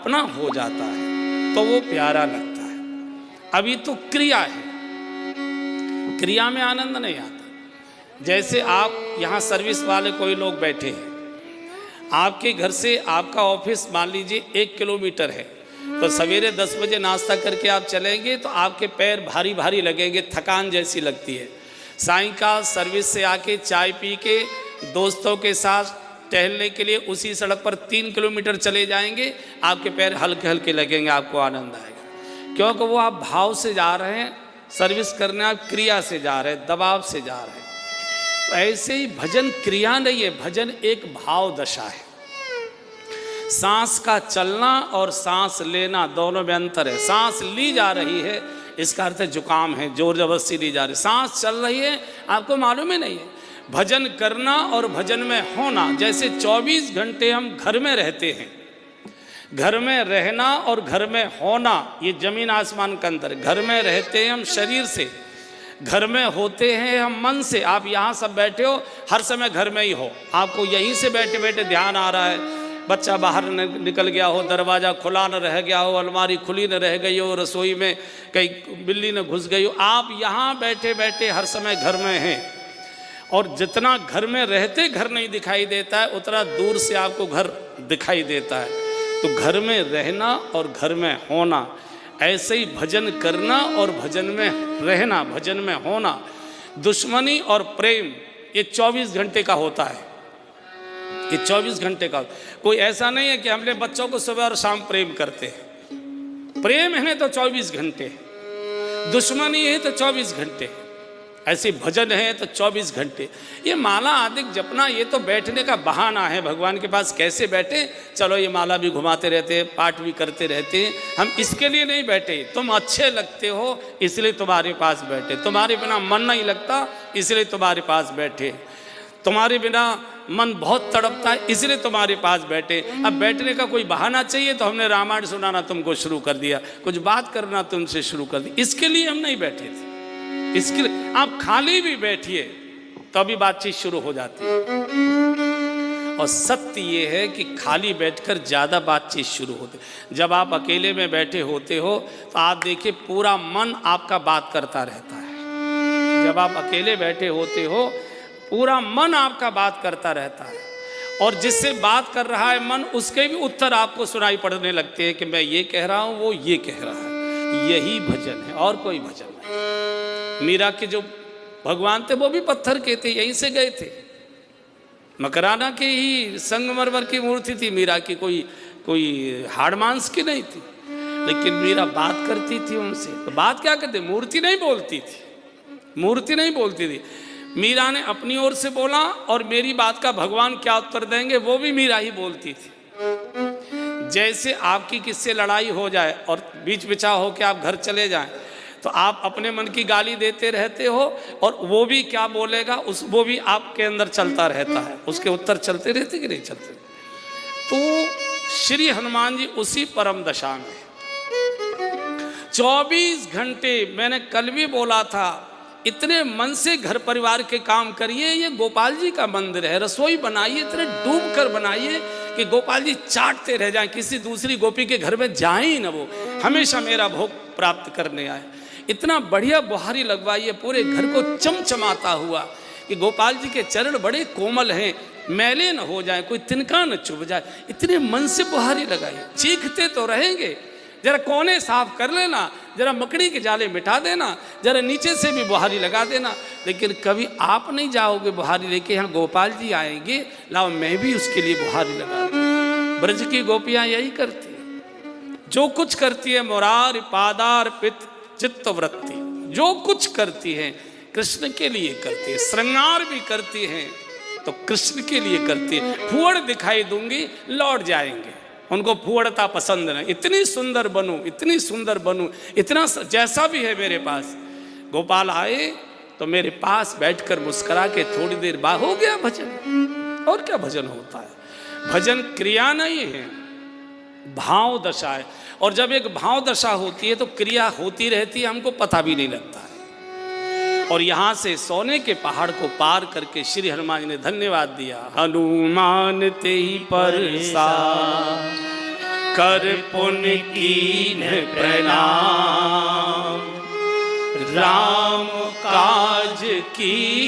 अपना हो जाता है तो वो प्यारा लगता है। अभी तो क्रिया है, क्रिया में आनंद नहीं आता। जैसे आप यहाँ सर्विस वाले कोई लोग बैठे हैं, आपके घर से आपका ऑफिस मान लीजिए 1 किलोमीटर है, तो सवेरे 10 बजे नाश्ता करके आप चलेंगे तो आपके पैर भारी भारी लगेंगे, थकान जैसी लगती है। सायंकाल सर्विस से आके चाय पी के दोस्तों के साथ टहलने के लिए उसी सड़क पर 3 किलोमीटर चले जाएंगे, आपके पैर हल्के हल्के लगेंगे, आपको आनंद आएगा, क्योंकि वो आप भाव से जा रहे हैं, सर्विस करने आप क्रिया से जा रहे हैं, दबाव से जा रहे हैं। तो ऐसे ही भजन क्रिया नहीं है, भजन एक भाव दशा है। सांस का चलना और सांस लेना दोनों में अंतर है। सांस ली जा रही है इसका अर्थ है जुकाम है, जोर जबरदस्ती ली जा रही, सांस चल रही है आपको मालूम ही नहीं है। भजन करना और भजन में होना, जैसे 24 घंटे हम घर में रहते हैं, घर में रहना और घर में होना ये जमीन आसमान का अंतर है। घर में रहते हैं हम शरीर से, घर में होते हैं हम मन से। आप यहाँ सब बैठे हो, हर समय घर में ही हो, आपको यहीं से बैठे बैठे ध्यान आ रहा है। बच्चा बाहर निकल गया हो, दरवाज़ा खुला न रह गया हो, अलमारी खुली न रह गई हो, रसोई में कहीं बिल्ली न घुस गई हो, आप यहाँ बैठे बैठे हर समय घर में हैं। और जितना घर में रहते घर नहीं दिखाई देता है, उतना दूर से आपको घर दिखाई देता है। तो घर में रहना और घर में होना, ऐसे ही भजन करना और भजन में रहना, भजन में होना। दुश्मनी और प्रेम ये 24 घंटे का होता है, ये 24 घंटे का। कोई ऐसा नहीं है कि हमने बच्चों को सुबह और शाम प्रेम करते हैं, प्रेम है तो 24 घंटे, दुश्मनी है तो 24 घंटे, ऐसे भजन है तो 24 घंटे। ये माला आदि जपना ये तो बैठने का बहाना है भगवान के पास, कैसे बैठे, चलो ये माला भी घुमाते रहते हैं, पाठ भी करते रहते हैं, हम इसके लिए नहीं बैठे। तुम अच्छे लगते हो इसलिए तुम्हारे पास बैठे, तुम्हारे बिना मन नहीं लगता इसलिए तुम्हारे पास बैठे, तुम्हारे बिना मन बहुत तड़पता है इसलिए तुम्हारे पास बैठे। अब बैठने का कोई बहाना चाहिए तो हमने रामायण सुनाना तुमको शुरू कर दिया, कुछ बात करना तुमसे शुरू कर दी, इसके लिए हम नहीं बैठे थे। इसके लिए आप खाली भी बैठिए तो अभी बातचीत शुरू हो जाती है। और सत्य ये है कि खाली बैठकर ज़्यादा बातचीत शुरू होती है। जब आप अकेले में बैठे होते हो तो आप देखिए पूरा मन आपका बात करता रहता है। जब आप अकेले बैठे होते हो पूरा मन आपका बात करता रहता है, और जिससे बात कर रहा है मन, उसके भी उत्तर आपको सुनाई पड़ने लगते हैं कि मैं ये कह रहा हूँ, वो ये कह रहा है। यही भजन है और कोई भजन नहीं। मीरा के जो भगवान थे वो भी पत्थर के थे, यहीं से गए थे, मकराना के ही संगमरमर की मूर्ति थी मीरा की, कोई हाड़ मांस की नहीं थी। लेकिन मीरा बात करती थी उनसे, तो बात क्या करती, मूर्ति नहीं बोलती थी, मूर्ति नहीं बोलती थी। मीरा ने अपनी ओर से बोला और मेरी बात का भगवान क्या उत्तर देंगे वो भी मीरा ही बोलती थी। जैसे आपकी किससे लड़ाई हो जाए और बीच बिछा हो के आप घर चले जाएं, तो आप अपने मन की गाली देते रहते हो और वो भी क्या बोलेगा वो भी आपके अंदर चलता रहता है, उसके उत्तर चलते रहते कि नहीं चलते। तो श्री हनुमान जी उसी परम दशा में 24 घंटे, मैंने कल भी बोला था, इतने मन से घर परिवार के काम करिए। ये गोपाल जी का मंदिर है, रसोई बनाइए, इतने डूब कर बनाइए कि गोपाल जी चाटते रह जाएं, किसी दूसरी गोपी के घर में जाए ही ना, वो हमेशा मेरा भोग प्राप्त करने आए। इतना बढ़िया बुहारी लगवाइए पूरे घर को चमचमाता हुआ कि गोपाल जी के चरण बड़े कोमल हैं, मैले न हो जाए, कोई तिनका न चुभ जाए, इतने मन से बुहारी लगाइए। चीखते तो रहेंगे, जरा कोने साफ कर लेना, जरा मकड़ी के जाले मिटा देना, जरा नीचे से भी बुहारी लगा देना। लेकिन कभी आप नहीं जाओगे बुहारी लेके, यहाँ गोपाल जी आएंगे, लाओ मैं भी उसके लिए बुहारी लगा दूं। ब्रज की गोपियाँ यही करती है, जो कुछ करती है मुरार पादार पित चित्त वृत्ति, जो कुछ करती है कृष्ण के लिए करती है। श्रृंगार भी करती है तो कृष्ण के लिए करती है। फुहड़ दिखाई दूंगी लौट जाएंगे, उनको फुहड़ता पसंद नहीं। इतनी सुंदर बनूं, इतनी सुंदर बनूं, इतना जैसा भी है मेरे पास। गोपाल आए तो मेरे पास बैठकर मुस्कुरा के थोड़ी देर बाद हो गया भजन। और क्या भजन होता है? भजन क्रिया नहीं है, भाव दशा है। और जब एक भाव दशा होती है तो क्रिया होती रहती है, हमको पता भी नहीं लगता है। और यहाँ से सोने के पहाड़ को पार करके श्री हनुमान जी ने धन्यवाद दिया। हनुमान ते ही परसा कर पुण्य कीन प्रणाम, राम काज की